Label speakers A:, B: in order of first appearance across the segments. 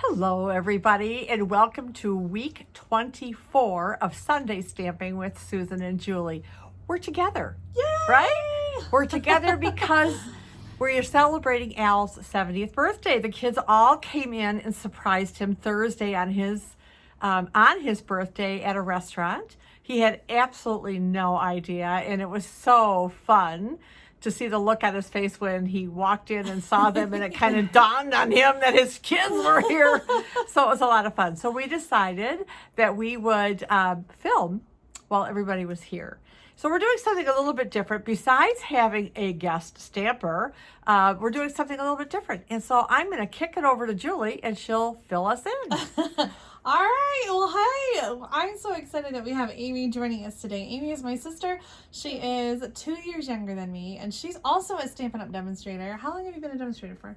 A: Hello, everybody, and welcome to week 24 of Sunday Stamping with Susan and Julie. We're together, right? We're together because we're celebrating Al's 70th birthday. The kids all came in and surprised him Thursday on his birthday at a restaurant. He had absolutely no idea, and it was so fun to see the look on his face when he walked in and saw them, and it kind of dawned on him that his kids were here. So it was a lot of fun. So we decided that we would film while everybody was here. So we're doing something a little bit different. Besides having a guest stamper, we're doing something a little bit different. And so I'm going to kick it over to Julie, and she'll fill us in.
B: All right. Well, hi. I'm so excited that we have Aimee joining us today. Aimee is my sister. She is 2 years younger than me, and she's also a Stampin' Up! Demonstrator. How long have you been a demonstrator for?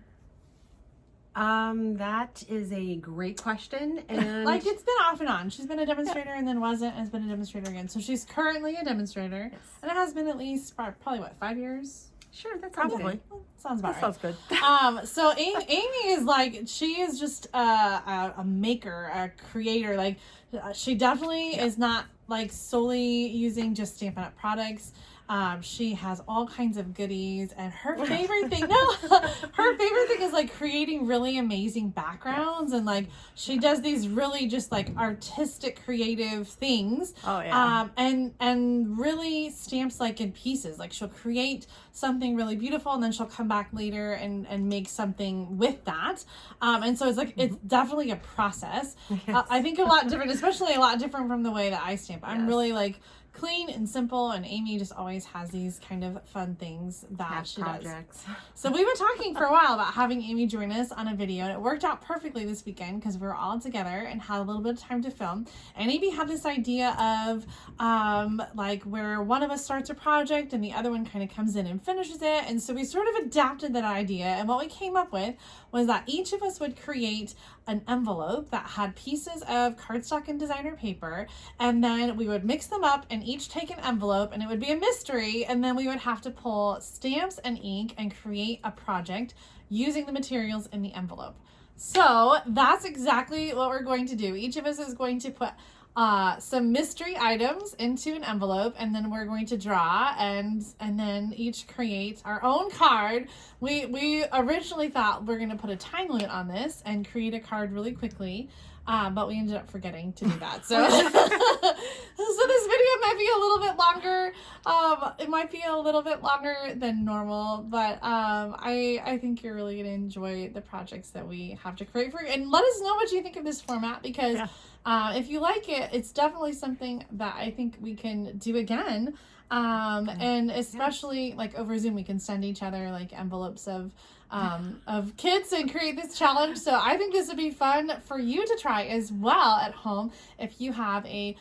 C: That is a great question. And
B: like, it's been off and on. She's been a demonstrator and then wasn't, and has been a demonstrator again. So she's currently a demonstrator. Yes. And it has been at least probably, 5 years?
C: Sure, that sounds
A: Probably.
C: good.
B: Well, sounds about
A: That
B: right.
A: sounds good.
B: So Aimee is like, she is just a maker, a creator. Like, she definitely is not like solely using just Stampin' Up! Products. She has all kinds of goodies, and her favorite thing, her favorite thing is like creating really amazing backgrounds, and like she does these really just like artistic, creative things.
A: Oh, yeah.
B: And really stamps like in pieces. Like she'll create something really beautiful, and then she'll come back later and make something with that. And so it's like, it's definitely a process.
A: Yes.
B: I think a lot different, especially a lot different from the way that I stamp. I'm
A: Yes.
B: really like clean and simple, and Aimee just always has these kind of fun things that she
C: projects.
B: does. So we've been talking for a while about having Aimee join us on a video, and it worked out perfectly this weekend because we were all together and had a little bit of time to film. And Aimee had this idea of like where one of us starts a project and the other one kind of comes in and finishes it. And so we sort of adapted that idea, and what we came up with was that each of us would create an envelope that had pieces of cardstock and designer paper, and then we would mix them up and each take an envelope, and it would be a mystery, and then we would have to pull stamps and ink and create a project using the materials in the envelope. So that's exactly what we're going to do. Each of us is going to put some mystery items into an envelope, and then we're going to draw and then each create our own card. We originally thought we're going to put a time limit on this and create a card really quickly, but we ended up forgetting to do that. So so this video might be a little bit longer. It might be a little bit longer than normal, but I think you're really going to enjoy the projects that we have to create for you. And let us know what you think of this format, because if you like it, it's definitely something that I think we can do again. And especially like over Zoom, we can send each other like envelopes of kits and create this challenge. So I think this would be fun for you to try as well at home. If you have a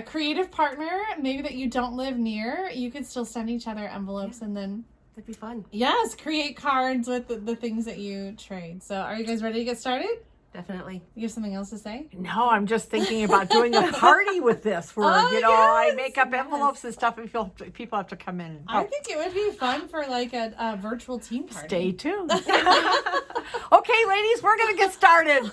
B: creative partner, maybe that you don't live near, you could still send each other envelopes and then
C: That'd be fun.
B: yes, create cards with the things that you trade. So are you guys ready to get started?
C: Definitely.
B: You have something else to say?
A: No, I'm just thinking about doing a party with this where, I make up envelopes and stuff, and people have to come in.
B: I think it would be fun for like a virtual team party.
A: Stay tuned. Okay, ladies, we're going to get started.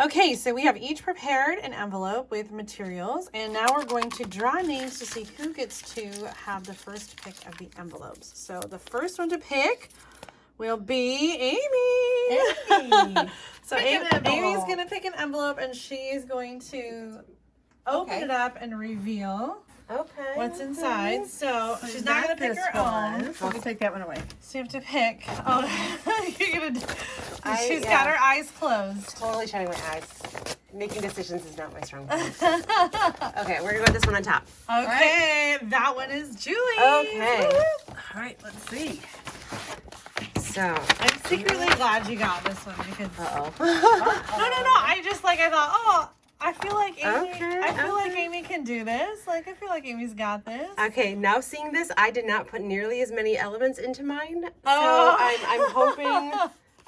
B: Okay, so we have each prepared an envelope with materials, and now we're going to draw names to see who gets to have the first pick of the envelopes. So the first one to pick will be Aimee. So Amy's going to pick an envelope, and she's going to open it up and reveal what's inside. So she's not going to pick her own.
A: I'll take that one away.
B: So you have to pick. Oh, you're going to. She's got her eyes closed.
C: Totally shutting my eyes. Making decisions is not my strong point. Okay, we're gonna go with this one on top.
B: Okay, that one is Julie.
C: Okay.
A: All right, let's see.
C: So
B: I'm secretly glad you got this one because.
C: No.
B: No. I thought, I feel like Aimee.
C: Okay,
B: I feel like Aimee can do this. Like, I feel like Amy's got this.
C: Okay, now seeing this, I did not put nearly as many elements into mine. So
B: Oh.
C: I'm hoping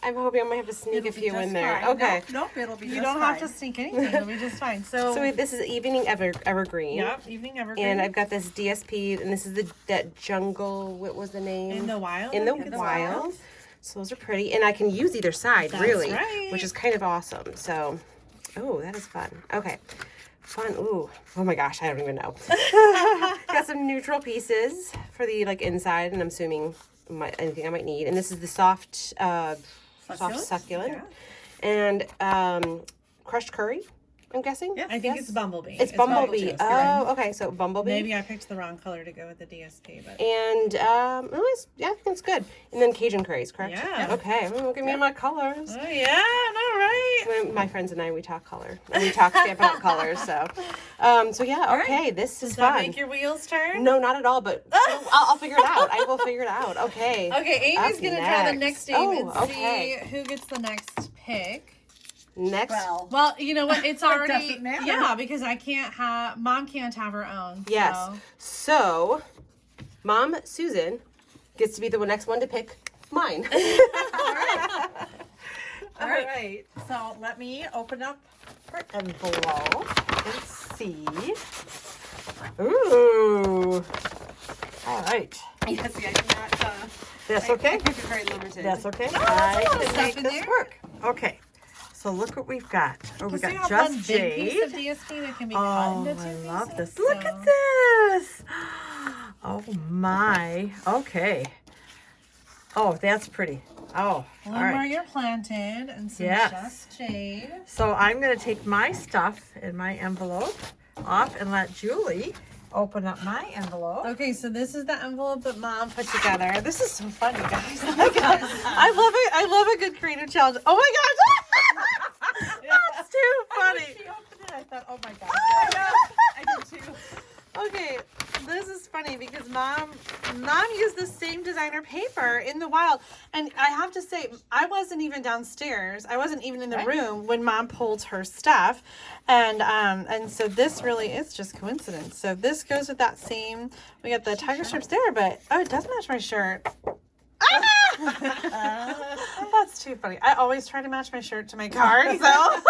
C: I'm gonna have to sneak a few in there.
A: Fine.
C: Okay.
A: Nope, it'll be
B: You
A: just
B: don't
A: fine.
B: have to sneak anything. It'll be just fine. So
C: This is Evening Evergreen.
B: Yep, Evening Evergreen.
C: And I've got this DSP, and this is that jungle. What was the name?
B: In the Wild.
C: In
B: I
C: the
B: think it's
C: Wild.
B: called.
C: So those are pretty, and I can use either side,
B: That's
C: really,
B: right.
C: which is kind of awesome. So, oh, that is fun. Okay, fun. Ooh, oh my gosh, I don't even know. Got some neutral pieces for the like inside, and I'm assuming anything I might need. And this is the soft succulent, and crushed curry. I'm guessing.
B: Yeah, I think it's Bumblebee.
C: It's Bumblebee. Oh, okay. So Bumblebee.
B: Maybe I picked the wrong color to go with the DSP, but
C: And yeah, that's good. And then Cajun curries, correct?
B: Yeah.
C: Okay. Look at me and my colors.
B: oh yeah, no, right?
C: My friends and I, we talk color. And we talk Stampin' Up colors. So, so yeah. Okay, this is
B: Does that
C: fun.
B: make your wheels turn?
C: No, not at all. But I'll figure it out. I will figure it out. Okay.
B: Okay, Amy's
C: Up
B: gonna draw the next name and
C: okay.
B: see who gets the next pick.
C: Next.
B: Well, you know what? It's already
A: doesn't matter.
B: yeah, because Mom can't have her own.
C: Yes.
B: So.
C: So, Mom Susan gets to be the next one to pick mine.
A: All right. So let me open up her envelope and see. Ooh. All right.
C: Yes, I do not.
A: That's okay.
C: I could be very limited.
A: That's okay.
B: a lot of
A: I can
B: stuff
A: make
B: in
A: this
B: there.
A: work. Okay. So look what we've got. Oh, we
B: So you
A: got
B: have one
A: just
B: big piece of
A: jade.
B: DSP that can be cut
A: Oh,
B: into two
A: I love
B: pieces,
A: this. Look
B: so-
A: at this. Oh my. Okay. Oh, that's pretty. Oh, all
B: One more
A: right.
B: you're planted and some
A: Yes.
B: just jade.
A: So I'm going to take my stuff in my envelope off and let Julie open up my envelope.
B: Okay, so this is the envelope that Mom put together. This is so funny, guys. Oh my God. I love it. I love a good creative challenge. Oh my gosh. That's too funny.
A: She opened it. I thought, oh my gosh.
C: I did too.
B: Okay, this is funny because Mom used the same designer paper in the wild, and I have to say I wasn't even downstairs. I wasn't even in the room when Mom pulled her stuff, and so this really is just coincidence. So this goes with that same. We got the tiger strips there, but oh, it does match my shirt. That's too funny. I always try to match my shirt to my card, so.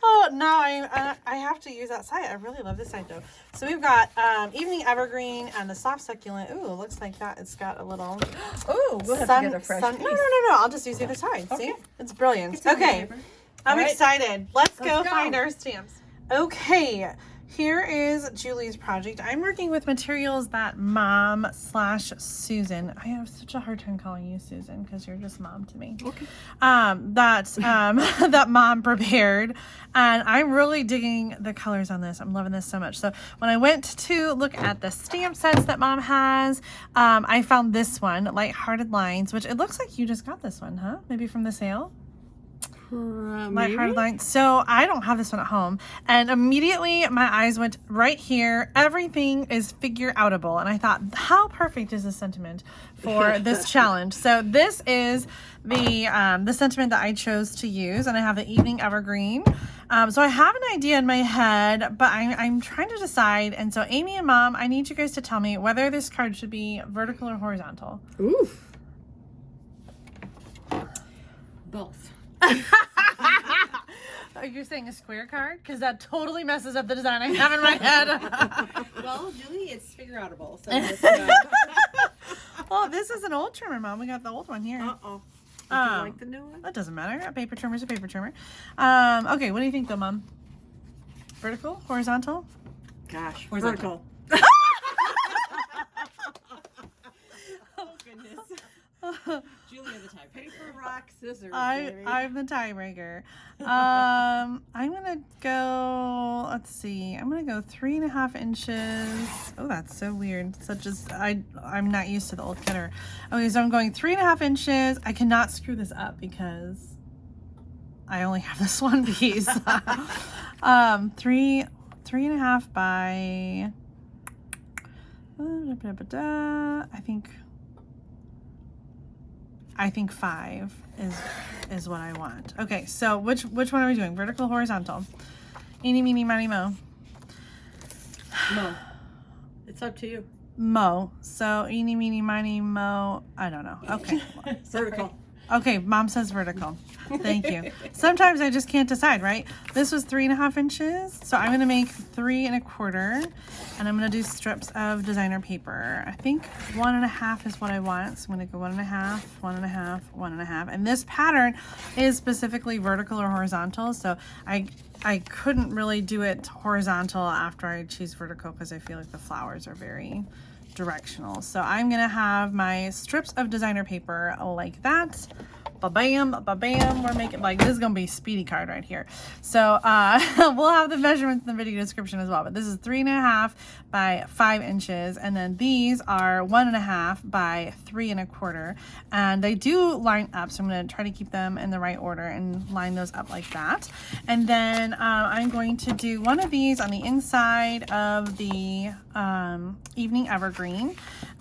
B: Oh, no, I have to use that side. I really love this side, though. So we've got Evening Evergreen and the Soft Succulent. Ooh, it looks like that. It's got a little
A: Oh, we'll have to get a fresh
B: No,
A: piece.
B: no, no, no. I'll just use the other side. See? It's brilliant. Okay. I'm
A: All right.
B: excited. Let's go
A: go.
B: find our stamps. Okay. Here is Julie's project. I'm working with materials that Mom/Susan. I have such a hard time calling you Susan because you're just Mom to me.
A: Okay.
B: That Mom prepared, and I'm really digging the colors on this. I'm loving this so much. So when I went to look at the stamp sets that Mom has, I found this one, Lighthearted Lines, which it looks like you just got this one, huh? Maybe from the sale. Lighthearted Lines. So I don't have this one at home, and immediately my eyes went right here. Everything is figure outable, and I thought, how perfect is this sentiment for this challenge? So this is the sentiment that I chose to use, and I have the Evening Evergreen. So I have an idea in my head, but I'm trying to decide. And so Aimee and Mom, I need you guys to tell me whether this card should be vertical or horizontal.
A: Ooh. Both.
B: Are you saying a square card? Because that totally messes up the design I have in my head.
C: Well, Julie, it's figure outable. So
B: Oh, this is an old trimmer, Mom. We got the old one here.
A: Uh-oh. Do you like the new one?
B: That doesn't matter. A paper trimmer is a paper trimmer. Okay, what do you think though, Mom? Vertical? Horizontal?
A: Gosh.
C: Horizontal.
A: Vertical.
C: Oh, goodness. Julie, you're the tiebreaker.
A: Paper, rock, scissors, baby.
B: I'm the tiebreaker. I'm gonna go, let's see, I'm gonna go 3.5 inches. Oh, that's so weird. Such as I'm not used to the old cutter. Okay, so I'm going 3.5 inches. I cannot screw this up because I only have this one piece. 3.5 by I think 5 is what I want. Okay, so which one are we doing? Vertical, horizontal? Eeny, meeny, miny, mo.
A: Mo. It's up to you.
B: Mo. So eeny, meeny, miny, mo. I don't know. Okay.
A: Vertical.
B: Okay, Mom says vertical. Thank you. Sometimes I just can't decide, right? This was 3.5 inches, so I'm gonna make 3 1/4, and I'm gonna do strips of designer paper. I think 1.5 is what I want, so I'm gonna go 1.5, 1.5, 1.5. And this pattern is specifically vertical or horizontal, so I couldn't really do it horizontal after I choose vertical because I feel like the flowers are very directional. So I'm gonna have my strips of designer paper like that. Ba-bam, ba-bam. We're making, like, this is gonna be a speedy card right here. So we'll have the measurements in the video description as well, but this is 3.5 by 5 inches, and then these are 1.5 by 3 1/4, and they do line up, so I'm gonna try to keep them in the right order and line those up like that. And then I'm going to do one of these on the inside of the evening evergreen.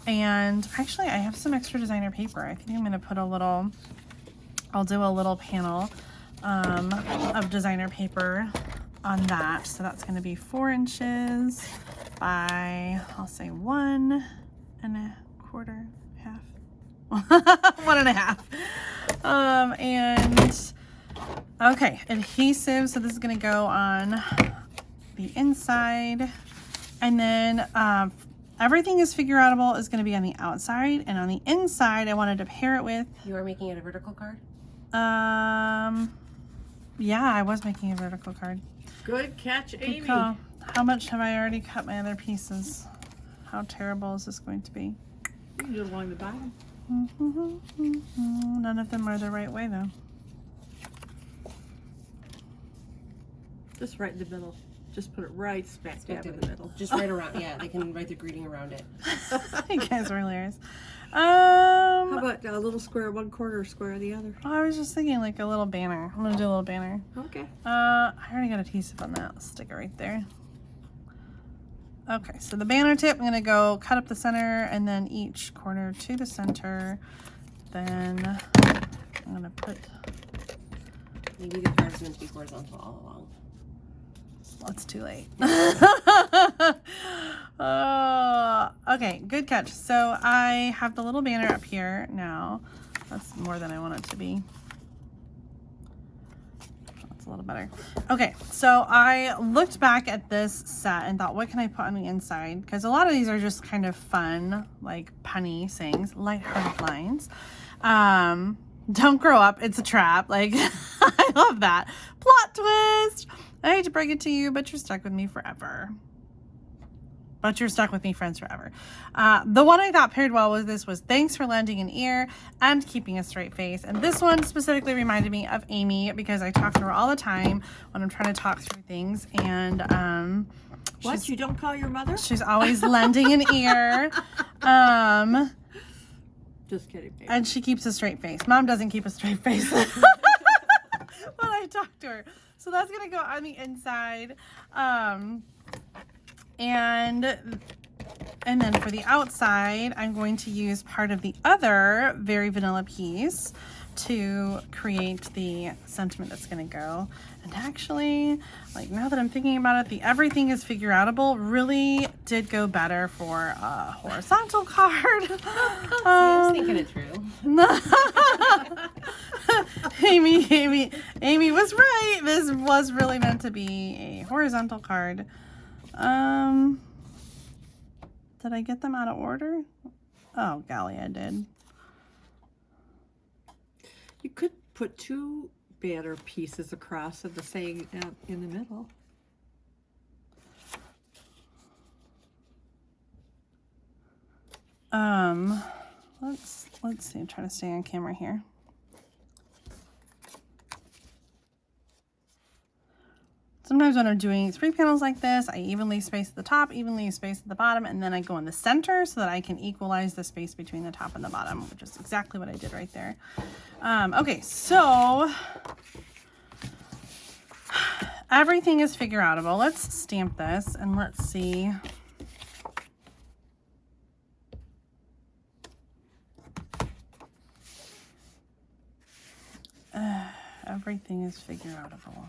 B: And actually I have some extra designer paper. I think I'm gonna put I'll do a little panel of designer paper on that. So that's going to be 4 inches by, I'll say 1 1/4, half, 1.5. And okay, adhesive. So this is going to go on the inside, and then everything is figure outable is going to be on the outside, and on the inside I wanted to pair it with.
C: You are making it a vertical card?
B: Yeah, I was making a vertical card.
A: Good catch, Amy.
B: Good call. How much have I already cut my other pieces? How terrible is this going to be?
A: You can do it along the bottom.
B: None of them are the right way though.
A: Just right in the middle. Just put it right smack dab in the middle.
C: Just right around, yeah, they can write their greeting around it.
B: You guys are hilarious.
A: How about a little square, 1/4 square the other?
B: I was just thinking like a little banner. I'm gonna do a little banner.
A: Okay.
B: I already got adhesive on that. Let's stick it right there. Okay, so the banner tip, I'm gonna go cut up the center and then each corner to the center. Then I'm gonna put.
C: Maybe the card is meant to be horizontal all along.
B: Well, it's too late. Okay, good catch. So I have the little banner up here now. That's more than I want it to be. That's a little better. Okay, so I looked back at this set and thought, what can I put on the inside? Because a lot of these are just kind of fun, like punny sayings, lighthearted lines. Don't grow up, it's a trap. Like, I love that. Plot twist. I hate to break it to you, but you're stuck with me forever. But you're stuck with me, friends, forever. The one I thought paired well with this was thanks for lending an ear and keeping a straight face. And this one specifically reminded me of Amy because I talk to her all the time when I'm trying to talk through things. And
A: What? You don't call your mother?
B: she's always lending an ear.
A: Just kidding, baby.
B: And she keeps a straight face. Mom doesn't keep a straight face when I talk to her. So that's gonna go on the inside. And then for the outside, I'm going to use part of the other very vanilla piece to create the sentiment that's going to go. And actually, like, now that I'm thinking about it, the everything is figure outable really did go better for a horizontal card.
C: I was thinking it through.
B: Amy was right. This was really meant to be a horizontal card. Did I get them out of order? Oh, golly, I did.
A: You could put 2 banner pieces across and the saying in the middle.
B: Let's see. I'm trying to stay on camera here. Sometimes when I'm doing 3 panels like this, I evenly space at the top, evenly space at the bottom, and then I go in the center so that I can equalize the space between the top and the bottom, which is exactly what I did right there. Okay, so everything is figure outable. Let's stamp this and let's see. Everything is figure outable.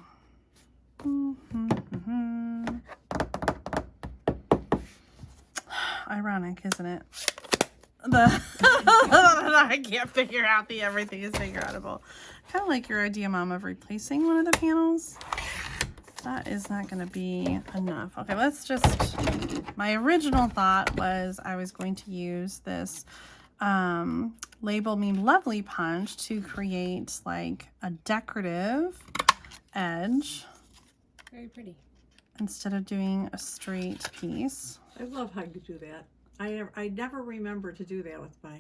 B: Ironic, isn't it? I can't figure out the everything is figure outable. Kind of like your idea, Mom, of replacing one of the panels. That is not going to be enough. Okay, let's just, my original thought was I was going to use this Label Me Lovely punch to create like a decorative edge.
C: Very pretty.
B: Instead of doing a straight piece.
A: I love how you do that. I never remember to do that with my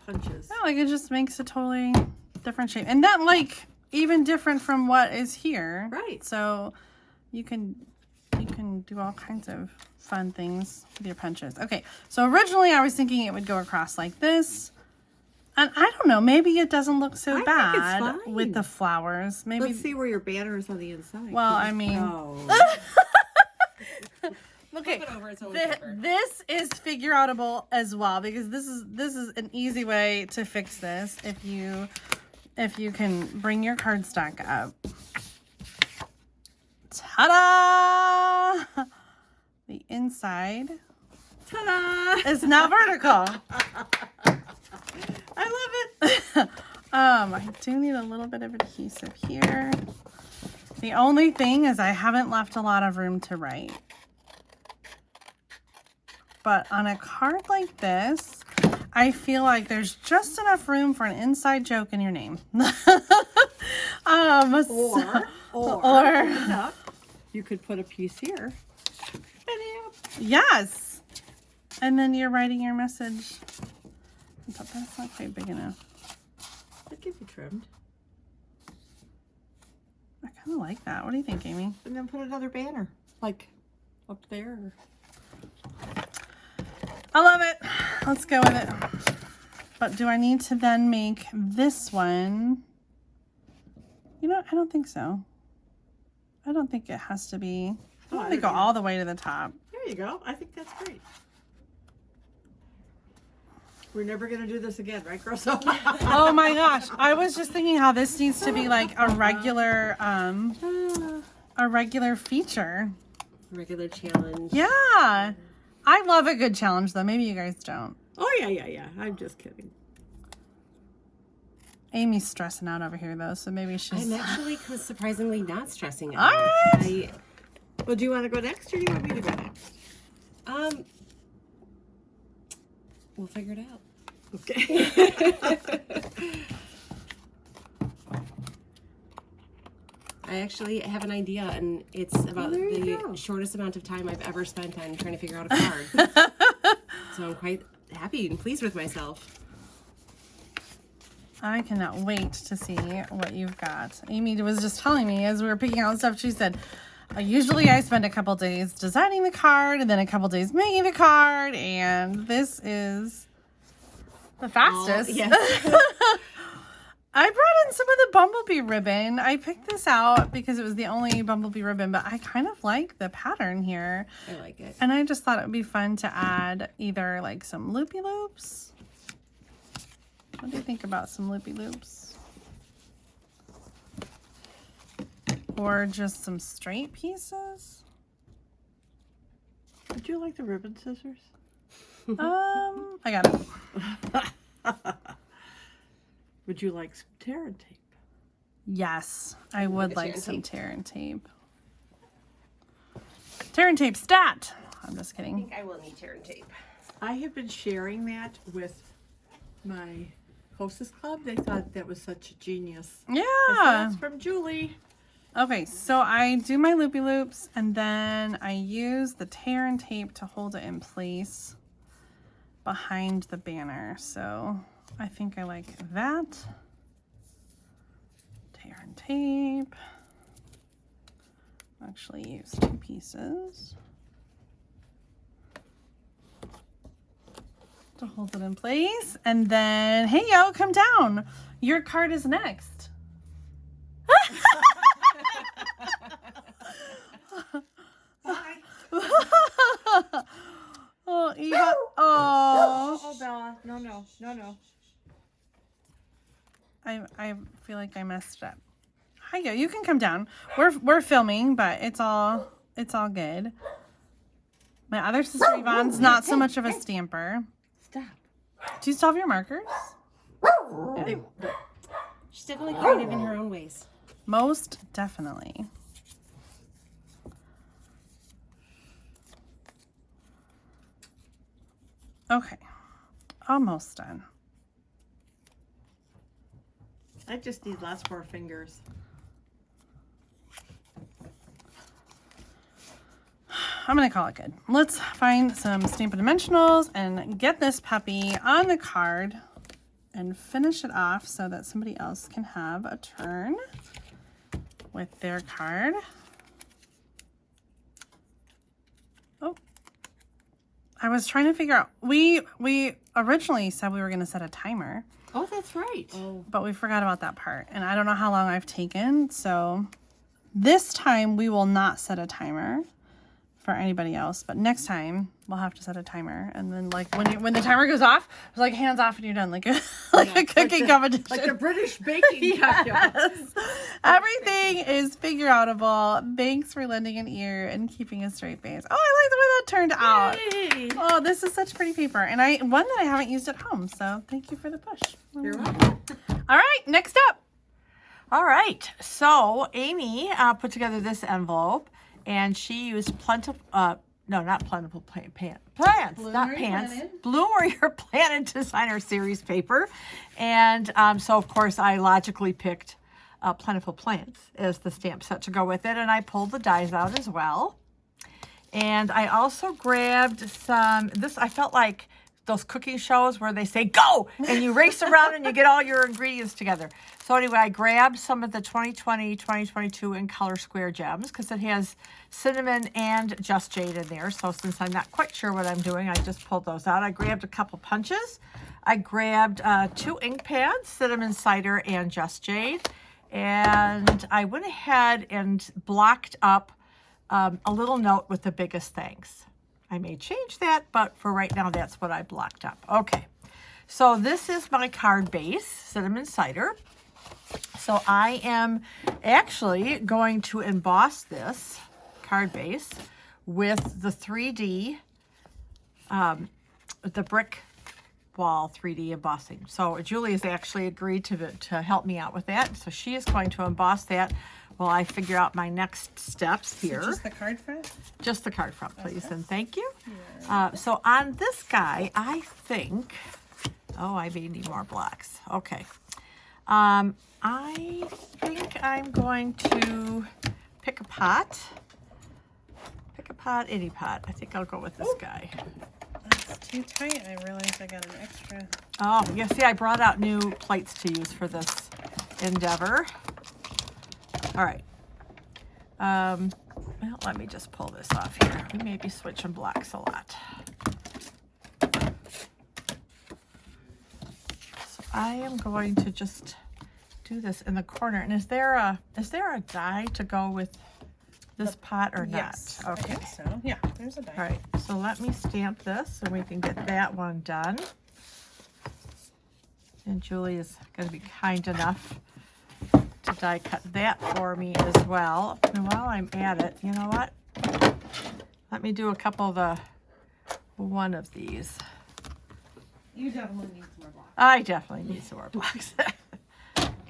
A: punches.
B: No, like it just makes a totally different shape. And that like even different from what is here.
A: Right.
B: So you can do all kinds of fun things with your punches. Okay, so originally I was thinking it would go across like this. And I don't know, maybe it doesn't look so bad
A: think it's fine.
B: with the flowers. Maybe.
A: Let's see where your banner is on the inside.
B: Well, I mean. Okay, this is figure outable as well because this is an easy way to fix this if you can bring your cardstock up. Ta-da! The inside
A: Ta-da!
B: is now vertical.
A: I love it.
B: I do need a little bit of adhesive here. The only thing is I haven't left a lot of room to write. But on a card like this, I feel like there's just enough room for an inside joke in your name.
A: Or you could put a piece here.
B: Yes. And then you're writing your message. But that's not quite big enough.
A: It can be trimmed.
B: I kind of like that. What do you think, Amy?
A: And then put another banner, like up there.
B: I love it. Let's go with it. But do I need to then make this one? You know, I don't think so. I don't think it has to be. I want to go all the way to the top.
A: There you go. I think that's great. We're never going to do this again, right, girls?
B: Oh my gosh. I was just thinking how this needs to be like a regular feature.
C: Regular challenge.
B: Yeah. I love a good challenge though. Maybe you guys don't.
A: Oh, yeah. I'm just kidding.
B: Amy's stressing out over here though, so maybe she's...
C: I'm actually surprisingly not stressing
B: All
C: out.
B: right.
A: Well, do you want to go next or do you want me to go next?
C: We'll figure it out.
A: Okay.
C: I actually have an idea, and it's about the shortest amount of time I've ever spent on trying to figure out a card. So I'm quite happy and pleased with myself.
B: I cannot wait to see what you've got. Amy was just telling me as we were picking out stuff, she said, usually I spend a couple days designing the card and then a couple days making the card, and this is the fastest.
C: Yes.
B: I brought in some of the bumblebee ribbon. I picked this out because it was the only bumblebee ribbon, but I kind of like the pattern here.
C: I like it.
B: And I just thought it would be fun to add either like some loopy loops. What do you think about some loopy loops? Or just some straight pieces?
A: Would you like the ribbon scissors?
B: I got it.
A: Would you like some tear and tape?
B: Yes, I would like some tear and tape. Tear and tape stat. I'm just
C: I
B: kidding.
C: think I will need tear and tape.
A: I have been sharing that with my hostess club. They thought that was such a genius.
B: Yeah.
A: That's from Julie.
B: Okay, so I do my loopy loops and then I use the tear and tape to hold it in place behind the banner. So I think I like that. Tear and tape. Actually use 2 pieces to hold it in place. And then, hey yo, come down. Your card is next. Oh, Eva. Oh,
A: Bella. No.
B: I feel like I messed up. Hi, yo, you can come down. We're filming, but it's all good. My other sister Yvonne's not so much of a stamper.
A: Stop.
B: Do you still have your markers?
C: She's definitely creative in her own ways.
B: Most definitely. Okay, almost done.
A: I just need lots more fingers.
B: I'm gonna call it good. Let's find some Stampin' Dimensionals and get this puppy on the card and finish it off so that somebody else can have a turn with their card. Oh, I was trying to figure out, we originally said we were gonna set a timer.
A: Oh, that's right.
B: But we forgot about that part. And I don't know how long I've taken. So this time we will not set a timer for anybody else. But next time we'll have to set a timer. And then like when the timer goes off, it's like hands off and you're done. Like a, a cooking competition.
A: Like the British baking contest.
B: Everything is figure outable. Thanks for lending an ear and keeping a straight face. Oh, I like the way that turned out.
A: Yay.
B: Oh, this is such pretty paper. And one that I haven't used at home. So thank you for the push.
A: You're welcome.
B: All right, next up.
A: All right, so Aimee put together this envelope, and she used plants, not pants, Bloom Where You're Planted Designer Series paper, and so of course I logically picked Plentiful Plants as the stamp set to go with it, and I pulled the dies out as well, and I also grabbed some. I felt like those cooking shows where they say go and you race around and you get all your ingredients together. So anyway, I grabbed some of the 2020, 2022 in Color Square Gems because it has cinnamon and Just Jade in there. So since I'm not quite sure what I'm doing, I just pulled those out. I grabbed a couple punches. I grabbed 2 ink pads, Cinnamon Cider and Just Jade. And I went ahead and blocked up a little note with the biggest thanks. I may change that, but for right now, that's what I blocked up. Okay, so this is my card base, Cinnamon Cider. So I am actually going to emboss this card base with the 3D, the brick wall 3D embossing. So Julie has actually agreed to help me out with that. So she is going to emboss that while I figure out my next steps here.
B: So just the card front?
A: Just the card front, please,
B: Okay.
A: and thank you. So on this guy, I think, I may need more blocks. Okay. I think I'm going to pick a pot. Pick a pot, any pot. I think I'll go with this guy.
B: That's too tight. I realized I got an extra.
A: Oh, yeah, see, I brought out new plates to use for this endeavor. All right. Well, let me just pull this off here. We may be switching blocks a lot. So I am going to just do this in the corner. And is there a die to go with this pot or not?
B: Yes,
A: Okay.
B: I think so. Yeah, there's a die.
A: All right. So let me stamp this so we can get that one done. And Julie is going to be kind enough to die cut that for me as well. And while I'm at it, you know what? Let me do a couple of one of these.
B: You definitely need some more blocks.
A: I definitely need some more blocks.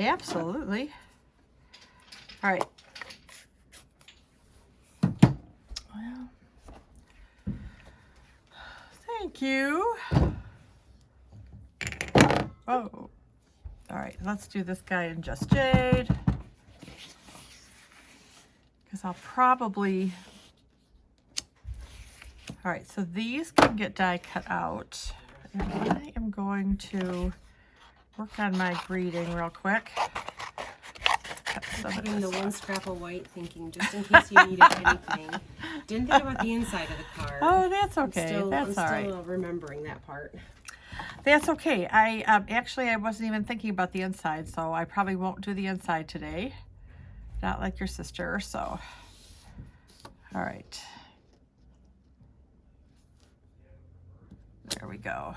A: Absolutely. All right. Well, thank you. Oh. All right, let's do this guy in Just Jade. Because I'll probably... All right, so these can get die cut out. And I am going to work on my greeting real quick. Cut some of
C: Putting the
A: this
C: one
A: off.
C: scrap of white, thinking just in case you needed anything. Didn't think about the inside of the card.
A: Oh, that's okay.
C: I'm
A: That's all right.
C: still remembering that part.
A: That's okay. I actually I wasn't even thinking about the inside, so I probably won't do the inside today. Not like your sister, so. All right. There we go.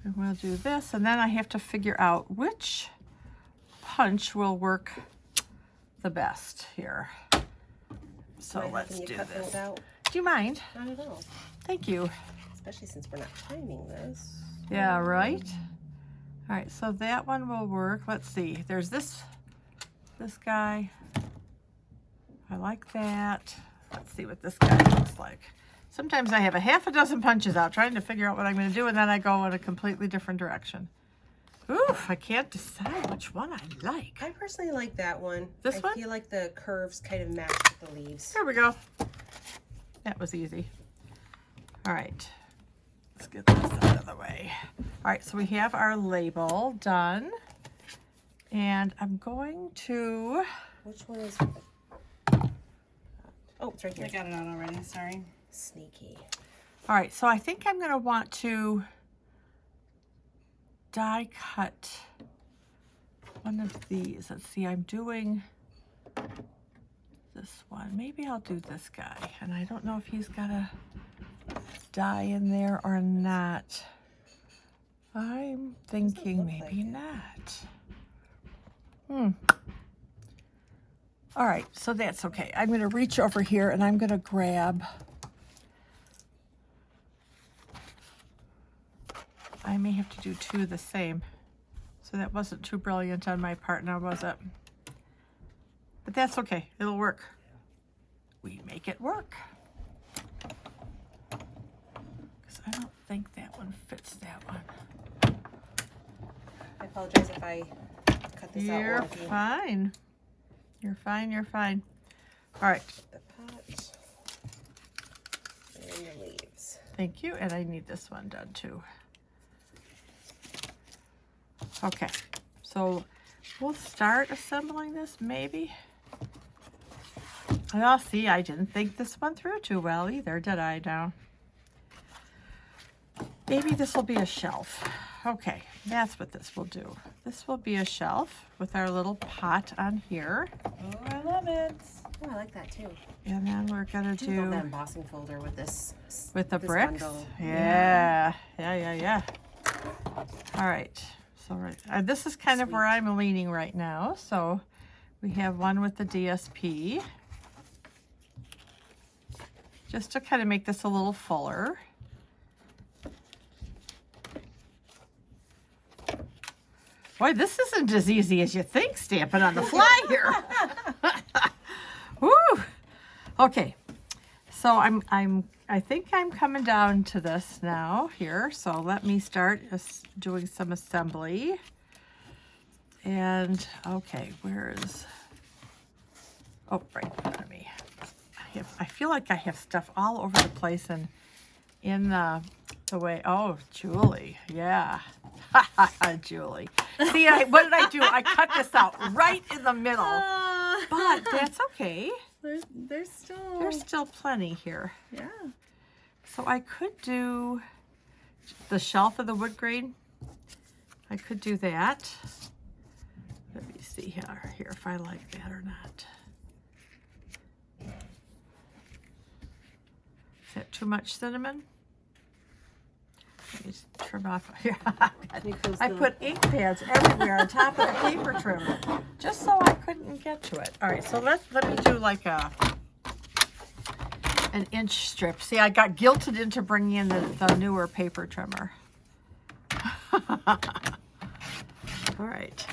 A: And we'll do this, and then I have to figure out which punch will work the best here. So
C: Mind
A: let's
C: helping
A: do
C: you cut
A: this.
C: things out?
A: Do you mind?
C: Not at all.
A: Thank you.
C: Especially since we're not timing this.
A: Yeah, right? All right, so that one will work. Let's see. There's this guy. I like that. Let's see what this guy looks like. Sometimes I have a half a dozen punches out trying to figure out what I'm going to do, and then I go in a completely different direction. Oof, I can't decide which one I like.
C: I personally like that one.
A: This one?
C: I feel like the curves kind of match with the leaves.
A: There we go. That was easy. All right, let's get this out of the way. All right, so we have our label done. And I'm going to...
C: Which one is... Oh, it's right here.
B: I got it out already, sorry.
C: Sneaky.
A: All right, so I think I'm going to want to die cut one of these. Let's see, I'm doing this one. Maybe I'll do this guy. And I don't know if he's got a die in there or not. I'm thinking maybe not. All right, so that's okay. I'm going to reach over here and I'm going to grab... I may have to do two the same. So that wasn't too brilliant on my part now, was it? But that's okay. It'll work. We make it work. Because I don't think that one fits that one.
C: I apologize if I cut this out.
A: You're
C: wonky.
A: fine. You're fine, you're fine. All right.
C: The pot and the leaves.
A: Thank you. And I need this one done too. Okay. So we'll start assembling this maybe. Oh, see, I didn't think this one through too well either, did I now? Maybe this will be a shelf. Okay, that's what this will do. This will be a shelf with our little pot on here.
B: Oh, I love it.
C: Oh, I like that too.
A: And then we're gonna
C: I love that
A: do
C: embossing folder with this.
A: with the
C: this
A: bricks.
C: bundle.
A: Yeah. All right. So this is kind of where I'm leaning right now. So we have one with the DSP. Just to kind of make this a little fuller. Boy, this isn't as easy as you think, stamping on the fly here. Woo! Okay, so I think I'm coming down to this now here. So let me start doing some assembly. And okay, where is? Oh, right in front of me. I feel like I have stuff all over the place and in the way. Oh, Julie, yeah. Julie. See, what did I do? I cut this out right in the middle. But that's okay.
B: There's
A: Still plenty here.
B: yeah.
A: So I could do the shelf of the wood grain. I could do that. Let me see here if I like that or not. Is that too much cinnamon? Let me just trim off here. I put ink pads everywhere on top of the paper trimmer just so I couldn't get to it. All right, so let me do like an inch strip. See, I got guilted into bringing in the newer paper trimmer. All right.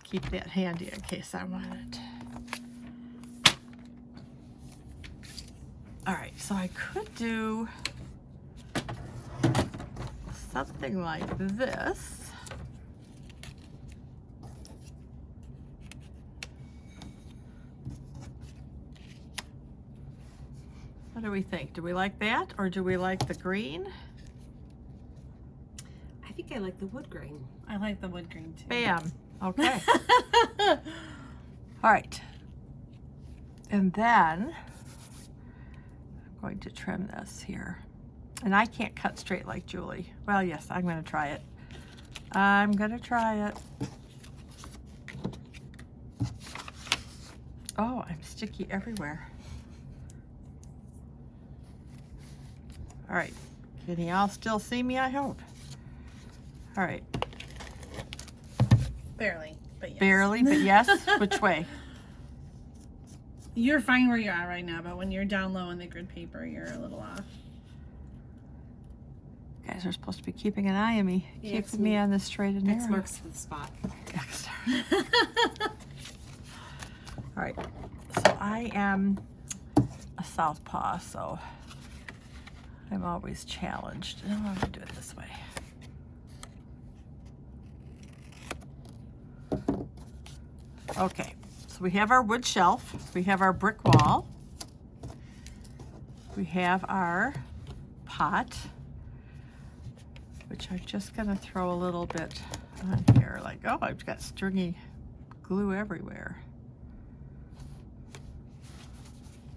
A: Keep that handy in case I want it. All right, so I could do something like this. What do we think? Do we like that or do we like the green?
C: I think I like the wood grain.
B: I like the wood grain too.
A: Bam. Okay. All right. And then I'm going to trim this here. And I can't cut straight like Julie. Well, yes, I'm going to try it. I'm going to try it. Oh, I'm sticky everywhere. All right. Can y'all still see me, I hope? All right.
B: Barely, but yes.
A: Barely, but yes. Which way?
B: You're fine where you're at right now, but when you're down low on the grid paper, you're a little off.
A: guys are supposed to be keeping an eye on me,
C: Yeah,
A: keeping me on the straight and narrow.
C: X marks the spot.
A: X. All right, so I am a southpaw, so I'm always challenged. I'm going to do it this way. Okay, so we have our wood shelf, we have our brick wall, we have our pot, which I'm just gonna throw a little bit on here, like, oh, I've got stringy glue everywhere.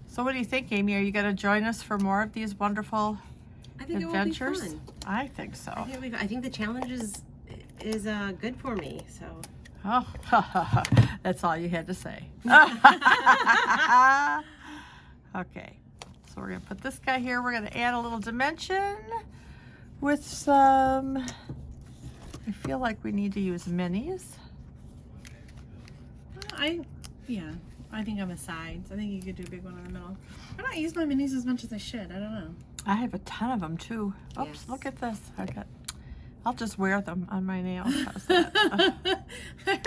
A: So what do you think, Amy? Are you gonna join us for more of these wonderful
C: I think
A: adventures?
C: it will be fun.
A: I think so.
C: I think the challenge is good for me. So.
A: Oh, that's all you had to say. Okay, so we're gonna put this guy here. We're gonna add a little dimension with some, I feel like we need to use minis.
B: I think I'm a sides. I think you could do a big one in the middle. I don't use my minis as much as I should. I don't know.
A: I have a ton of them too. Oops,
C: Yes.
A: look at this. I'll just wear them on my nails. How's that?
B: I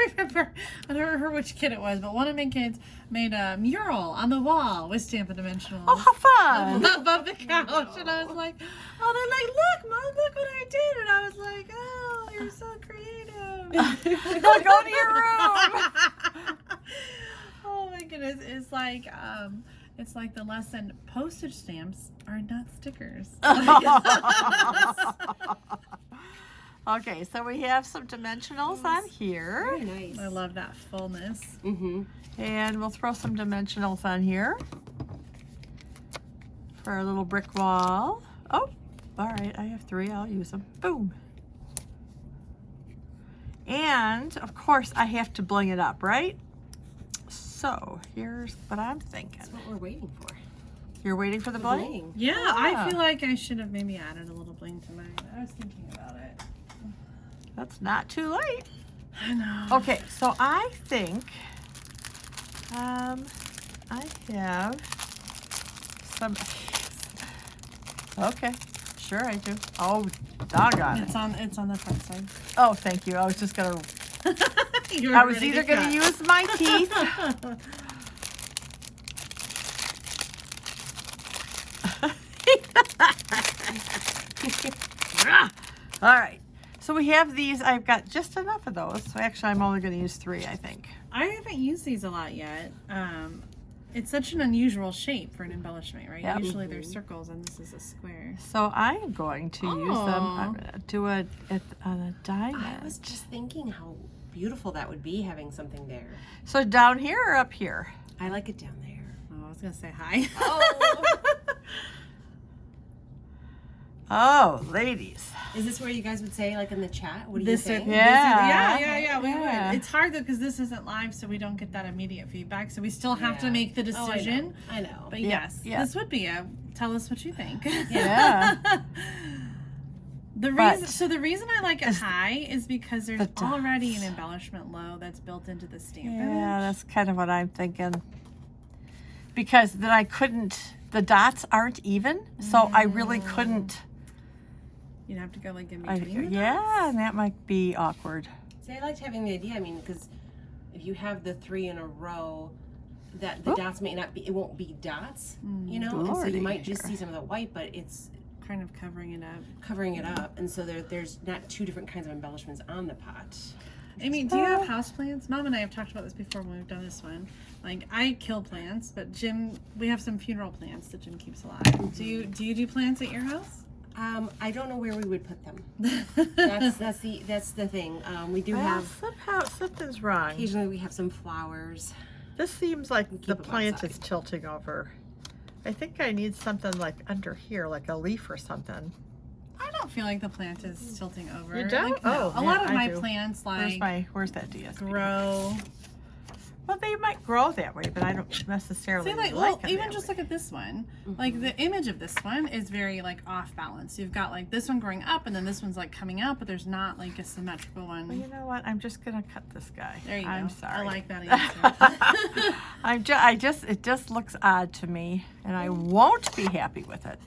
B: don't remember which kid it was, but one of my kids made a mural on the wall with Stampin' Dimensionals.
A: Oh, how fun!
B: Above the couch, and I was like, oh, they're like, look, Mom, look what I did, and I was like, oh, you're so creative.
A: Now go to your room.
B: Oh my goodness, it's like the lesson. Postage stamps are not stickers.
A: Okay, so we have some dimensionals on here.
C: Very nice.
B: I love that fullness.
C: Mm-hmm.
A: And we'll throw some dimensionals on here for our little brick wall. Oh, all right, I have 3, I'll use them. Boom. And of course I have to bling it up, right? So here's what I'm thinking.
C: That's what we're waiting for.
A: You're waiting for the bling?
C: Bling.
B: Yeah,
A: Yeah.
B: I feel like I should have maybe added a little bling to mine. I was thinking about it.
A: That's not too late.
B: I know.
A: Okay, so I think I have some. Okay, sure I do. Oh, doggone it.
B: It's on the front side.
A: Oh, thank you. I was just gonna.
B: You were
A: I was
B: ready
A: either
B: to
A: gonna
B: cut.
A: use my teeth. All right. So we have these. I've got just enough of those. So actually, I'm only going to use 3, I think.
B: I haven't used these a lot yet. It's such an unusual shape for an embellishment, right?
A: Yep.
B: Usually they're circles and this is a square.
A: So I am going to use them.
B: Aw.
A: I'm going to do it on a diamond.
C: I was just thinking how beautiful that would be having something there.
A: So down here or up here?
C: I like it down there.
B: Oh, I was gonna say hi.
A: Oh, ladies.
C: Is this where you guys would say, like in the chat? What do you
B: This is,
C: think?
A: Yeah.
B: we
A: Yeah.
B: would. It's hard though because this isn't live, so we don't get that immediate feedback. So we still have to
C: Yeah.
B: make the
C: Oh,
B: decision.
C: I know.
B: But
A: Yeah,
B: yes,
A: yeah.
B: this would be a. Tell us what you think.
A: Yeah.
B: The
A: But-
B: reason, the reason I like it
A: Is
B: high is because there's
A: the dots.
B: already an embellishment low that's built into the stamp
A: Yeah,
B: image.
A: that's kind of what I'm thinking. Because then I couldn't, the dots aren't even, so I really couldn't.
B: You'd have to go like in between.
A: Yeah, and that might be awkward.
C: See, I liked having the idea. I mean, because if you have the 3 in a row, that the
A: Oop.
C: dots may not be. It won't be dots, you know. And so
A: Lordy
C: you might just
A: here.
C: see some of the white, but it's
B: Kind of covering it up.
C: covering it up, and so there's not 2 different kinds of embellishments on the pot.
B: Amy, do you have houseplants? Mom and I have talked about this before when we've done this one. Like, I kill plants, but Jim, we have some funeral plants that Jim keeps alive. Do you do plants at your house?
C: I don't know where we would put them. That's the thing. We do
A: Well,
C: have
A: somehow something's wrong.
C: occasionally we have some flowers.
A: This seems like
C: keep
A: the
C: them
A: plant
C: outside.
A: is tilting over. I think I need something like under here, like a leaf or something.
B: I don't feel like the plant is tilting over.
A: You don't?
B: Like, no.
A: Oh,
B: a lot
A: yeah,
B: of
A: I
B: my
A: do.
B: plants like
A: Where's that DSP?
B: grow.
A: Well, they might grow that way, but I don't necessarily
B: See, like,
A: like
B: well,
A: them
B: even
A: that
B: just
A: way.
B: look at this one. Like the image of this one is very like off balance. You've got like this one growing up, and then this one's like coming out, but there's not like a symmetrical one.
A: Well, you know what? I'm just gonna cut this guy.
B: There you
A: I'm
B: go.
A: sorry.
B: I like that answer.
A: It just looks odd to me, and I won't be happy with it.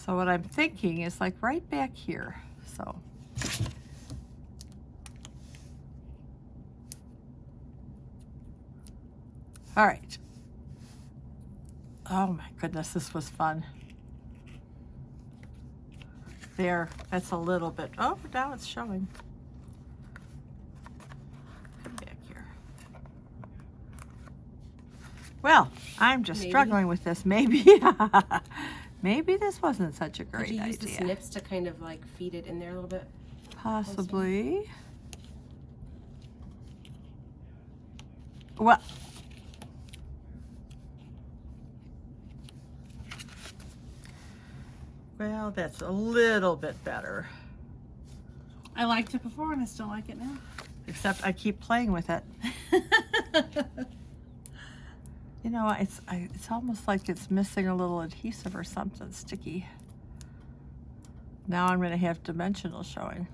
A: So what I'm thinking is like right back here. So. All right. Oh my goodness, this was fun. There, that's a little bit, oh, now it's showing. Come back here. Well, I'm just struggling with this. Maybe, maybe this wasn't such a great idea.
C: Did you use the snips to kind of like feed it in there a little bit?
A: Possibly. Well, well, that's a little bit better.
B: I liked it before and I still like it now.
A: Except I keep playing with it. You know, it's almost like it's missing a little adhesive or something sticky. Now I'm going to have dimensional showing.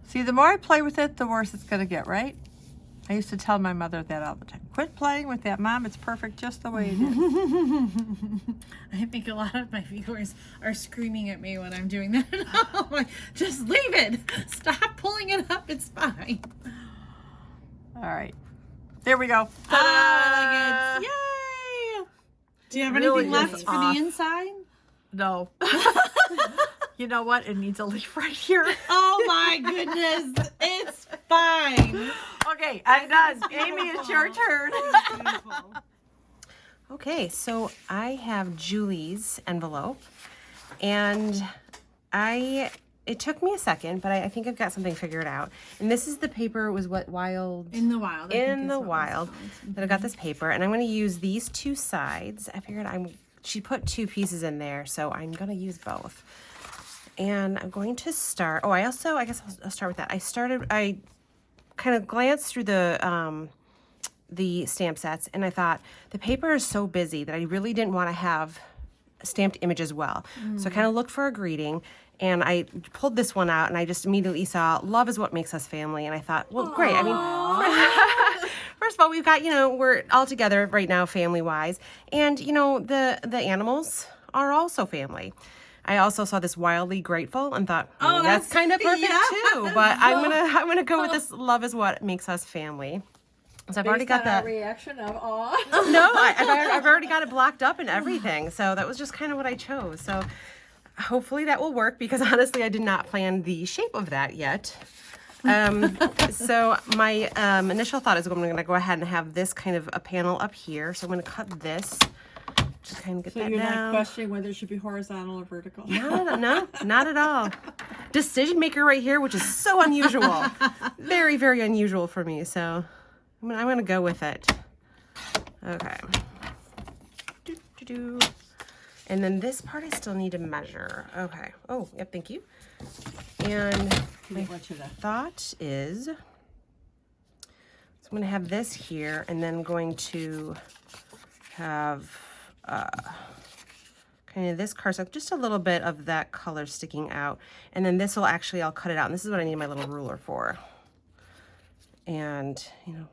A: See, the more I play with it, the worse it's going to get, right? I used to tell my mother that all the time. Quit playing with that, Mom. It's perfect just the way it is.
B: I think a lot of my viewers are screaming at me when I'm doing that. I'm like, just leave it. Stop pulling it up. It's fine.
A: All right. There we go.
B: I like it. Yay! Do you have
A: Really
B: anything left
A: is
B: for
A: off.
B: the inside?
A: No. You know what? It needs a leaf right here.
B: Oh my goodness. It's fine.
A: Okay, I'm done. Aimee, it's your turn.
C: Okay, so I have Julie's envelope, and it took me a second, but I think I've got something figured out. And this is the paper, was what, Wild?
B: In the Wild.
C: In the Wild, that I got this paper, and I'm going to use these two sides. I figured she put two pieces in there, so I'm going to use both. And I'm going to start, I guess I'll start with that. I kind of glanced through the stamp sets, and I thought the paper is so busy that I really didn't want to have stamped image as well. So I kind of looked for a greeting, and I pulled this one out, and I just immediately saw love is what makes us family. And I thought, well, great. I mean, first of all, we've got, we're all together right now family-wise. And, the animals are also family. I also saw this Wildly Grateful and thought, that's kind of perfect too. But I'm gonna go with this love is what makes us family. So I've already got that
A: reaction of awe.
C: No, I've already got it blocked up and everything. So that was just kind of what I chose. So hopefully that will work, because honestly I did not plan the shape of that yet. So my initial thought is I'm going to go ahead and have this kind of a panel up here. So I'm going to cut this. Just kind of get that
A: you're
C: down.
A: not questioning whether it should be horizontal or vertical?
C: No, not at all. Decision maker right here, which is so unusual. Very, very unusual for me. So I'm going to go with it. Okay. And then this part I still need to measure. Okay. Oh, yep, thank you. And my thought is, so I'm going to have this here, and then going to have kind of this cardstock, just a little bit of that color sticking out. And then this will actually, I'll cut it out. And this is what I need my little ruler for. And,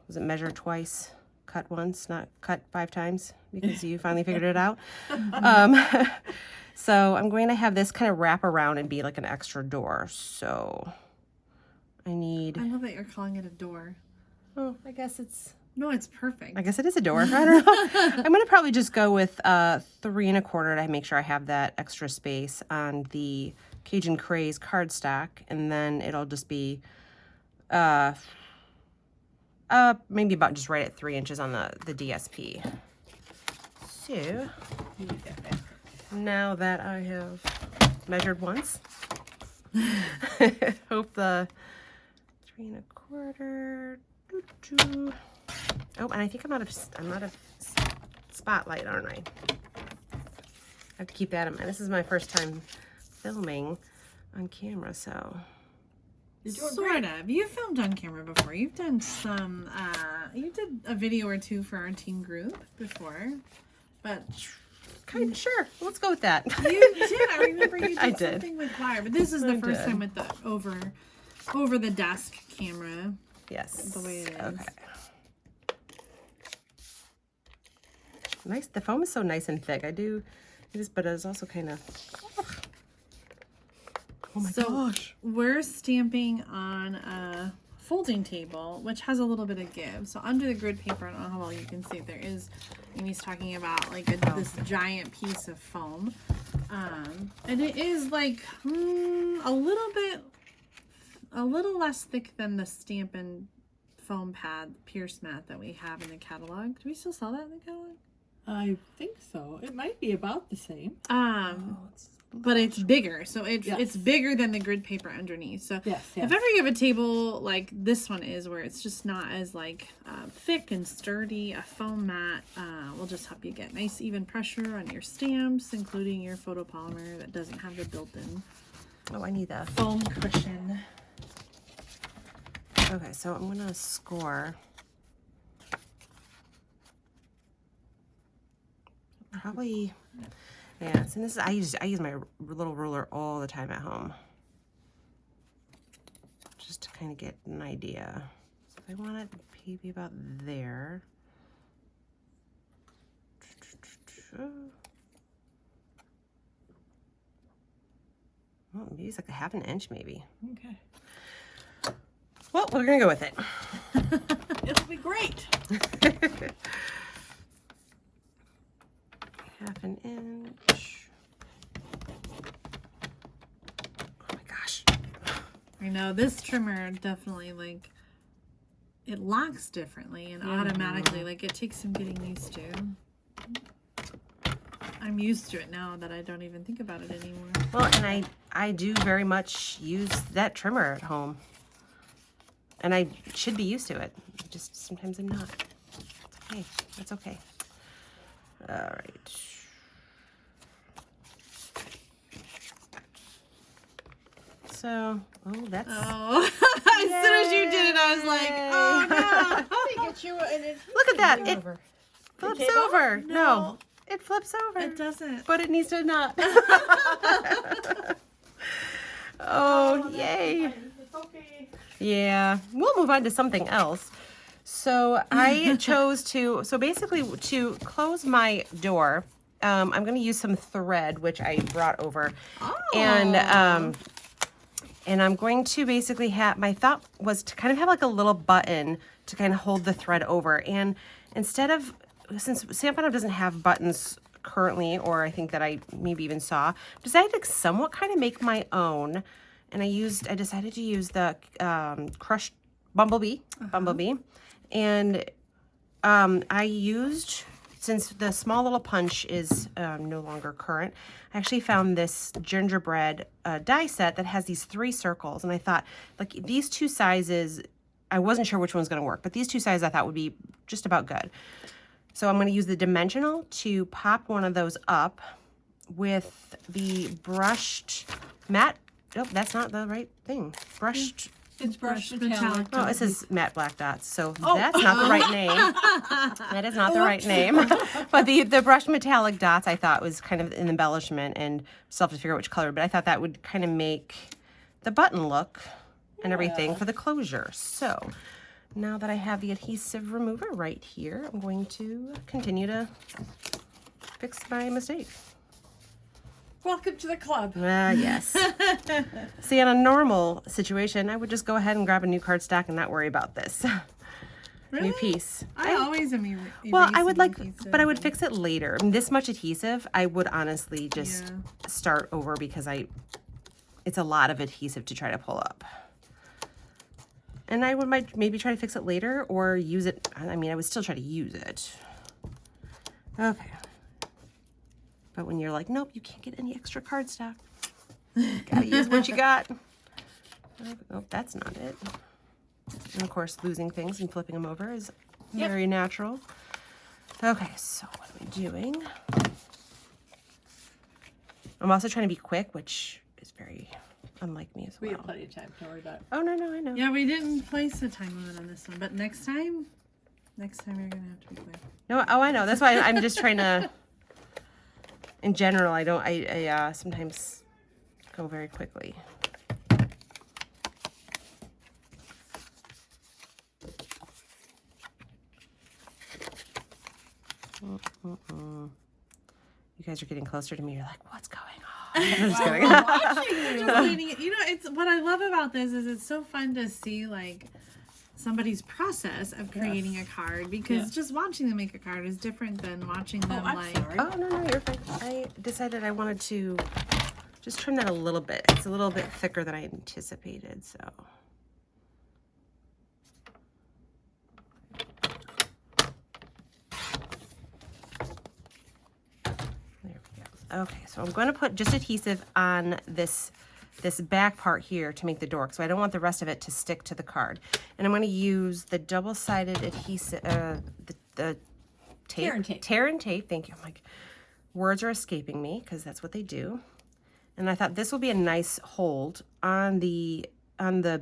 C: was it measure twice, cut once, not cut 5 times, because you finally figured it out? So I'm going to have this kind of wrap around and be like an extra door. So I
B: love that you're calling it a door.
C: Oh, I guess it's...
B: No, it's perfect.
C: I guess it is a door. I don't know. I'm going to probably just go with 3 1/4 to make sure I have that extra space on the Cajun Craze cardstock. And then it'll just be maybe about just right at 3 inches on the DSP. So now that I have measured once, hope the 3 1/4. Oh, and I think I'm out of spotlight, aren't I? I have to keep that in mind. This is my first time filming on camera, so.
B: Sort of. You filmed on camera before. You've done some, you did a video or 2 for our team group before, but.
C: Kind of, sure. Let's go with that.
B: You did. I remember you did,
C: I did.
B: something with wire, but this is the first time with the over the desk camera.
C: Yes.
B: The way it is.
C: Okay. Nice. The foam is so nice and thick. I do It is, but it's also kind of. Oh my
B: So
C: gosh.
B: we're stamping on a folding table, which has a little bit of give. So under the grid paper, I don't know how well you can see, there is, Amy's talking about like this giant piece of foam. And it is like a little less thick than the Stampin' foam pad pierce mat that we have in the catalog. Do we still sell that in the catalog?
A: I think so. It might be about the same.
B: But it's bigger, so it's
A: Yes.
B: it's bigger than the grid paper underneath. So
A: Yes,
B: if ever you have a table like this one is, where it's just not as like thick and sturdy, a foam mat will just help you get nice even pressure on your stamps, including your photopolymer that doesn't have the built-in
C: Oh, I need that.
B: foam cushion.
C: Okay, so I'm gonna score. Probably. Yeah, so this is I use my little ruler all the time at home, just to kind of get an idea. So if I want it maybe about there. Well, maybe it's like a half an inch, maybe.
A: Okay.
C: Well, we're gonna go with it.
A: It'll be great.
C: Half an inch. Oh my gosh.
B: I know this trimmer definitely like it locks differently and automatically, like it takes some getting used to. I'm used to it now that I don't even think about it anymore.
C: Well, and I do very much use that trimmer at home. And I should be used to it. Just sometimes I'm not. It's okay. That's okay. All right. So, oh, that's.
B: Oh, as soon as you did it, I was like, oh no.
A: Let me get you an
C: Look at that. It flips
A: came
C: over.
B: No.
C: No, it flips over.
B: It doesn't.
C: But it needs to not. Oh, yay.
A: It's okay.
C: Yeah, we'll move on to something else. So I chose to, so basically to close my door, I'm going to use some thread, which I brought over.
B: Oh.
C: And I'm going to basically have, my thought was to kind of have like a little button to kind of hold the thread over. And instead of, since Stampin' Up! Doesn't have buttons currently, or I think that I maybe even saw, decided to somewhat kind of make my own. And I decided to use the crushed bumblebee. And I used, since the small little punch is no longer current, I actually found this gingerbread die set that has these 3 circles. And I thought, like, these 2 sizes, I wasn't sure which one's going to work, but these 2 sizes I thought would be just about good. So I'm going to use the dimensional to pop one of those up with the brushed matte. Nope, that's not the right thing. Brushed.
A: It's brushed
B: Brushed metallic.
A: metallic.
C: Oh, it says matte black dots, so that's not the right name. That is not the right name. But the brushed metallic dots I thought was kind of an embellishment, and still have to figure out which color, but I thought that would kind of make the button look and everything for the closure. So now that I have the adhesive remover right here, I'm going to continue to fix my mistake.
A: Welcome to the club.
C: Yes. See, in a normal situation, I would just go ahead and grab a new cardstock and not worry about this.
B: Really?
C: New piece.
B: I always am
C: Well, I would like,
B: adhesive
C: but I would
B: and-
C: fix it later. I mean, this much adhesive, I would honestly just start over because it's a lot of adhesive to try to pull up. And I might maybe try to fix it later or use it. I mean, I would still try to use it. Okay. But when you're like, nope, you can't get any extra cardstock. Gotta use what you got. Oh, that's not it. And of course, losing things and flipping them over is very natural. Okay, so what am I doing? I'm also trying to be quick, which is very unlike me as
A: We
C: well.
A: have plenty of time. Don't worry about it.
C: Oh, no, I know.
B: Yeah, we didn't place a time limit on this one, but next time you're gonna have to be quick.
C: No, oh, I know. That's why I'm just trying to. In general, I sometimes go very quickly. You You guys are getting closer to me. You're like, what's going on? I'm just kidding.
B: Just waiting. You know, it's what I love about this is it's so fun to see like somebody's process of creating a card, because just watching them make a card is different than watching them
C: Oh, no, you're fine. I decided I wanted to just trim that a little bit. It's a little bit thicker than I anticipated, so. There we go. Okay, so I'm going to put just adhesive on this back part here to make the door, so I don't want the rest of it to stick to the card. And I'm going to use the double-sided adhesive, the tape. Tear and tape. Thank you. I'm like, words are escaping me because that's what they do. And I thought this will be a nice hold on the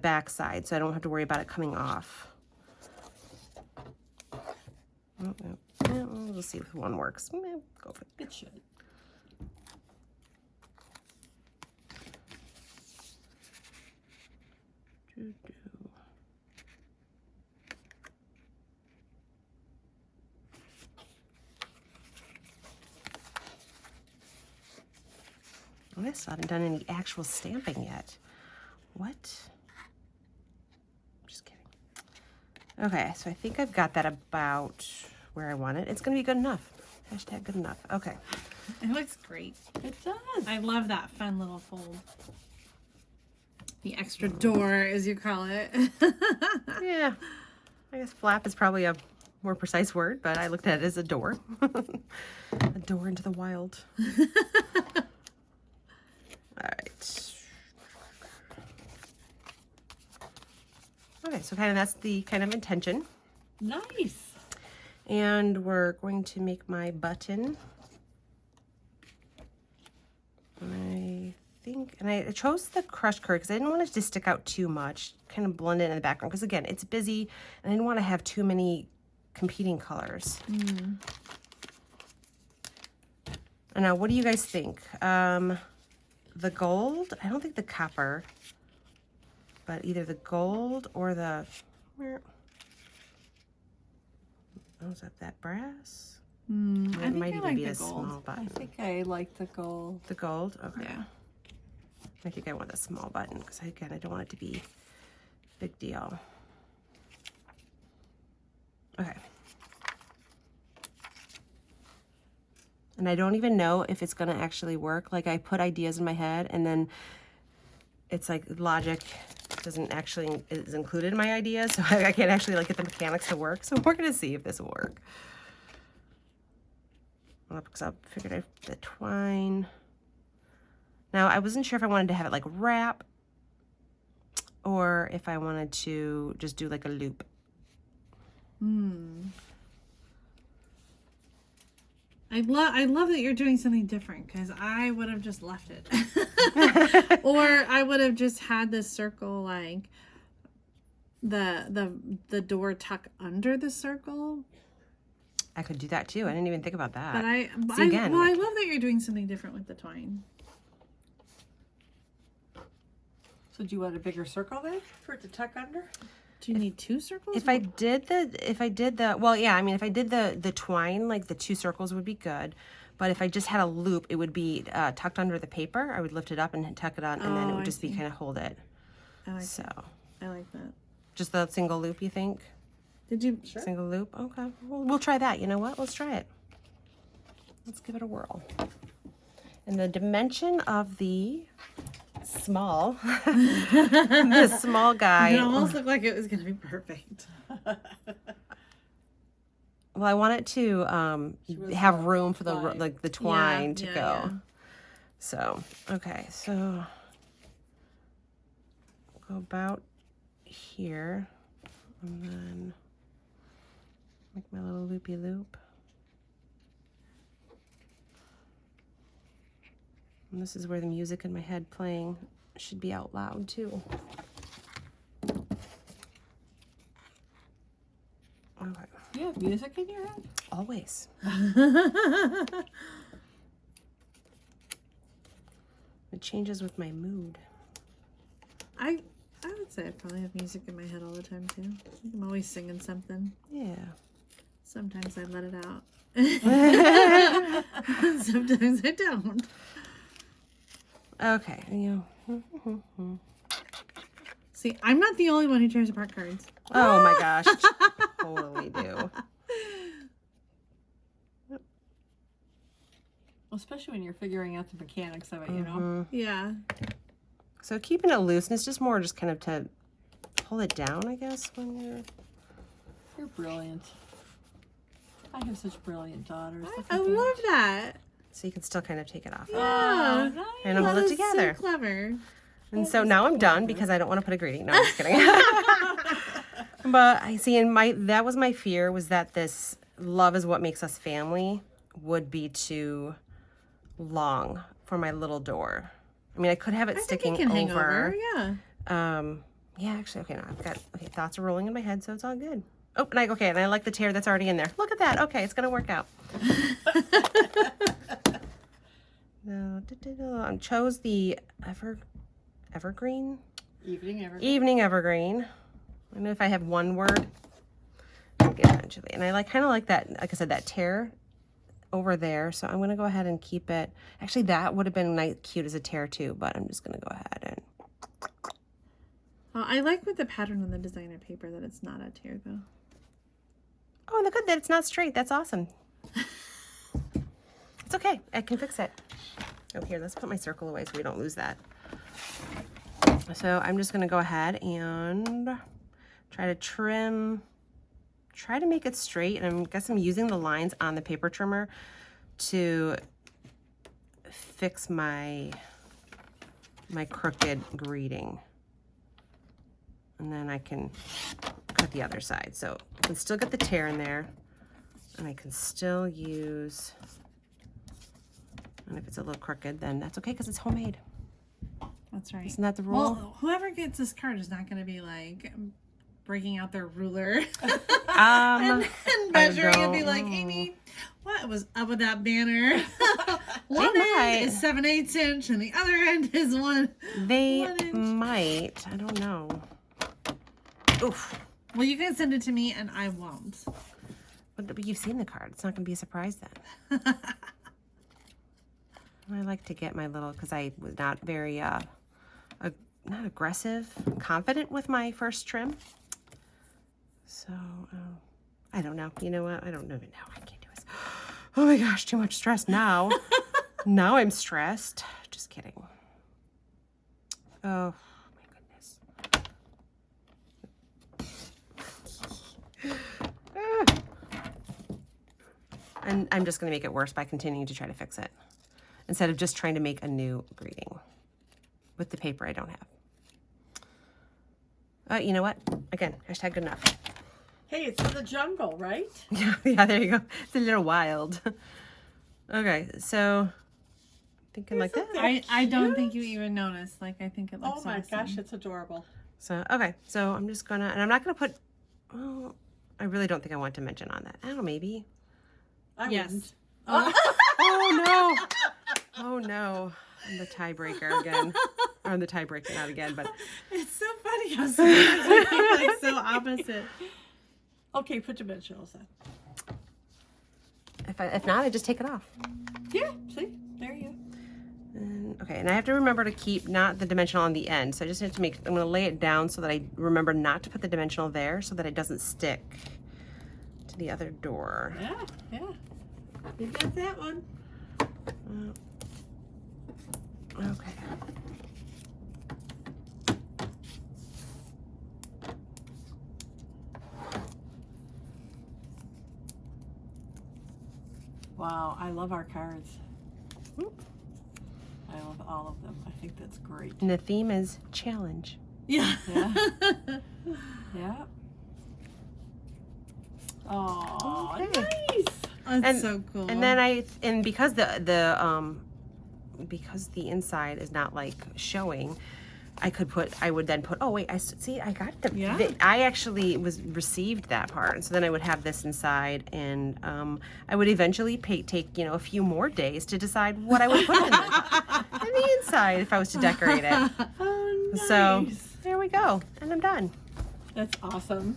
C: back side, so I don't have to worry about it coming off. We'll see if one works. Go for it.
A: It should.
C: Oh, I still haven't done any actual stamping yet. What? Just kidding. Okay, so I think I've got that about where I want it. It's going to be good enough. Hashtag good enough. Okay.
B: It looks great.
A: It does.
B: I love that fun little fold. The extra door, as you call it.
C: Yeah. I guess flap is probably a more precise word, but I looked at it as a door. A door into the wild. All right. Okay, so kind of that's the kind of intention.
A: Nice.
C: And we're going to make my button. I think, and I chose the crushed curd because I didn't want it to stick out too much, kind of blend it in the background, because again, it's busy and I didn't want to have too many competing colors. And now, what do you guys think? The gold, I don't think the copper, but either the gold or the, oh, is that brass? It might even be a small button.
A: I think I like the gold.
C: The gold? Okay.
B: Yeah.
C: I think I want a small button because, again, I don't want it to be a big deal. Okay. And I don't even know if it's going to actually work. Like, I put ideas in my head and then it's like logic doesn't actually is included in my ideas. So I can't actually like get the mechanics to work. So we're going to see if this will work. Because I figured the twine. Now, I wasn't sure if I wanted to have it like wrap or if I wanted to just do like a loop.
B: I love that you're doing something different, because I would have just left it. Or I would have just had this circle, like the door tuck under the circle.
C: I could do that too. I didn't even think about that.
B: But I love that you're doing something different with the twine.
A: So do you want a bigger circle then for it to tuck under?
B: Do you need two circles?
C: If I did the well, yeah, I mean, if I did the twine, like the two circles would be good. But if I just had a loop, it would be tucked under the paper. I would lift it up and tuck it on, and then it would just be kind of hold it.
B: I like
C: So
B: that. I like that.
C: just the single loop, you think?
B: Did you?
A: Sure.
C: Single loop? Okay. We'll try that. You know what? Let's try it. Let's give it a whirl. And the dimension of the small, the small guy.
B: It almost looked like it was going to be perfect.
C: Well, I want it to have room for the
A: twine.
C: like the twine to go.
B: Yeah.
C: So, okay. So go about here and then make my little loopy loop. And this is where the music in my head playing should be out loud too. Okay.
A: You have music in your head?
C: Always. It changes with my mood.
B: I would say I probably have music in my head all the time too. I'm always singing something.
C: Yeah.
B: Sometimes I let it out. Sometimes I don't.
C: Okay.
B: See, I'm not the only one who tears apart cards.
C: Oh my gosh. Totally do.
A: Especially when you're figuring out the mechanics of it, you know?
B: Yeah.
C: So keeping it loose, and it's just more just kind of to pull it down, I guess, when
A: You're brilliant. I have such brilliant daughters.
B: I love that.
C: so you can still kind of take it off.
B: Yeah.
A: nice.
C: And hold
B: That
C: it
B: is
C: together.
B: So clever.
C: And so now I'm done because I don't want to put a greeting. No, I'm just kidding. But I see, that was my fear, was that this love is what makes us family would be too long for my little door. I mean, I could have it sticking
B: think it can hang
C: over.
B: Yeah.
C: Yeah, actually, okay, now I've got, thoughts are rolling in my head, so it's all good. Oh, and I like the tear that's already in there. Look at that. Okay, it's going to work out. I chose the Evergreen? Evening Evergreen. I know if I have one word, I'll get eventually. And I kind of like that, like I said, that tear over there. So I'm going to go ahead and keep it. Actually, that would have been nice, cute as a tear too, but I'm just going to go ahead and.
B: I like with the pattern on the designer paper that it's not a tear though.
C: Oh, and the good that it's not straight. That's awesome. It's okay. I can fix it. Oh, here, let's put my circle away so we don't lose that. So I'm just going to go ahead and try to trim, try to make it straight. And I guess I'm using the lines on the paper trimmer to fix my crooked greeting. And then I can cut the other side. So I can still get the tear in there. And I can still use, and if it's a little crooked, then that's okay because it's homemade.
B: That's right.
C: Isn't that the rule?
B: Well, whoever gets this card is not going to be like breaking out their ruler
C: And
B: and measuring and be like, Amy, what was up with that banner? One end is 7/8 inch and the other end is one.
C: They
B: 1 inch.
C: might. I don't know. Oof.
B: Well, you can send it to me and I won't.
C: But you've seen the card. It's not going to be a surprise then. I like to get my little, because I was not very, not aggressive, confident with my first trim. So, I don't know. You know what? I don't even know. I can't do this. Oh my gosh, too much stress now. Now I'm stressed. Just kidding. Oh my goodness. And I'm just going to make it worse by continuing to try to fix it instead of just trying to make a new greeting with the paper I don't have. You know what? Again, hashtag good enough.
A: Hey, it's in the jungle, right?
C: Yeah, there you go. It's a little wild. Okay, so thinking like that.
B: I don't think you even noticed. Like, I think it looks
A: Oh my
B: awesome.
A: gosh, it's adorable.
C: So, okay, so I'm just gonna, and I'm not gonna put, well, I really don't think I want to mention on that. I don't know, maybe.
A: I
B: Yes.
A: wouldn't.
C: Oh no. Oh no. I'm the tiebreaker again. Or I'm the tiebreaker, not again, but.
B: It's so funny how sometimes we think like so opposite.
A: Okay, put dimensionals in.
C: If not, I just take it off.
A: Yeah, see? There you go.
C: Okay, and I have to remember to keep not the dimensional on the end. So I just have to make, I'm gonna lay it down so that I remember not to put the dimensional there so that it doesn't stick to the other door.
A: Yeah, yeah. You got that one.
C: Okay.
A: Wow, I love our cards. I love all of them. I think that's great.
C: And the theme is challenge.
B: Yeah.
A: Yeah. Yeah. Oh,
C: Okay.
A: nice.
B: That's
C: And-
B: so cool.
C: And then because because the inside is not like showing, I would then put, oh wait, I got the,
B: Yeah.
C: I actually received that part. And so then I would have this inside and I would eventually take, a few more days to decide what I would put in the inside if I was to decorate it.
A: Oh, nice.
C: So there we go. And I'm done.
A: That's awesome.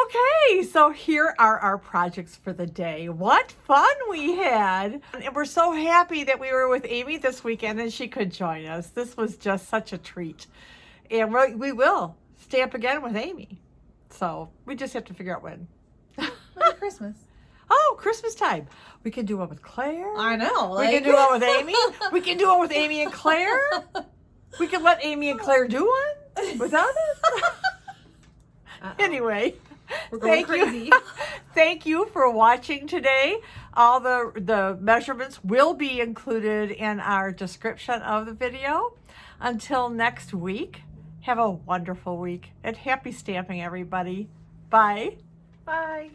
A: Okay, so here are our projects for the day. What fun we had. And we're so happy that we were with Aimee this weekend and she could join us. This was just such a treat. And we will stamp again with Aimee. So we just have to figure out when.
B: Merry Christmas.
A: Oh, Christmas time. We can do one with Claire.
B: I know.
A: We can do one with Aimee. We can do one with Aimee and Claire. We can let Aimee and Claire do one without us. Anyway,
B: We're going crazy.
A: Thank you for watching today. All the measurements will be included in our description of the video. Until next week, have a wonderful week and happy stamping, everybody. Bye.
C: Bye.